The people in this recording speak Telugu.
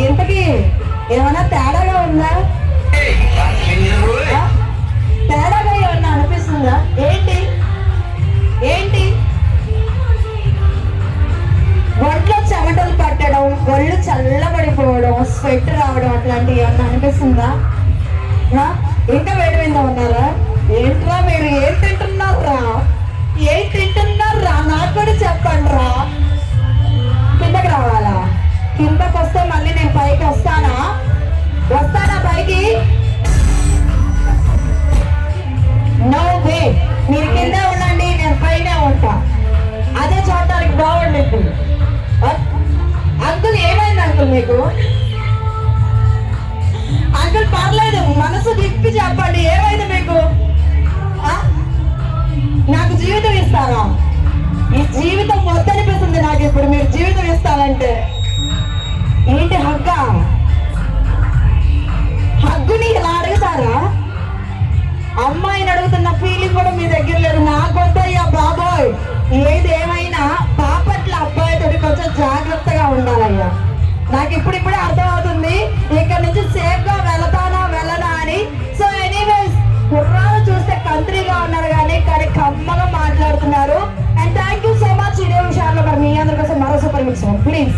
ఇంతకీ ఏమైనా తేడాగా ఉందా? తేడాగా ఏమన్నా అనిపిస్తుందా? ఏంటి ఏంటి ఒంట్లో చెమటలు పట్టడం, ఒళ్ళు చల్లబడిపోవడం, స్వెట్ రావడం అట్లాంటివి ఏమన్నా అనిపిస్తుందా? ఇంకా వేడి మీద ఉన్నారా? ఏంట్రా మీరు ఏం తింటున్నారా? ఏం తింటున్నారా? నాకు కూడా చెప్పండి రా. కిందకి రావాలా? కిందకి వస్తే మళ్ళీ నేను పైకి వస్తానా పైకి? No way. మీరు కింద ఉండండి, నేను పైన ఉంటా. అదే చూడటానికి బాగుండేది. అంకుల్ ఏమైంది అంకుల్ మీకు? అంకుల్ పర్లేదు, మనసు తిప్పి చెప్పండి, ఏమైంది మీకు? నాకు జీవితం ఇస్తారా? ఈ జీవితం వద్దనిపిస్తుంది నాకు ఇప్పుడు మీరు జీవితం ఇస్తానంటే. ఏంటి హగ్గుని ఇలా అడుగుతారా? అమ్మాయిని అడుగుతున్న ఫీలింగ్ కూడా మీ దగ్గర లేదు. నాకు వద్దయ్యా బాబోయ్. ఏది ఏమైనా పాపట్ల అబ్బాయితో కొంచెం జాగ్రత్తగా ఉండాలయ్యా. నాకు ఇప్పుడిప్పుడే అర్థమవుతుంది ఇక్కడ నుంచి సేఫ్ గా వెళ్ళనా అని. సో ఎనీవేస్, కుర్రాలు చూస్తే కంట్రీగా ఉన్నారు కానీ కమ్మగా మాట్లాడుతున్నారు. And thank you so much. ఇదే విషయాల్లో మరి మీ అందరి కోసం మరో సూపర్ మిక్స్ ప్లీజ్.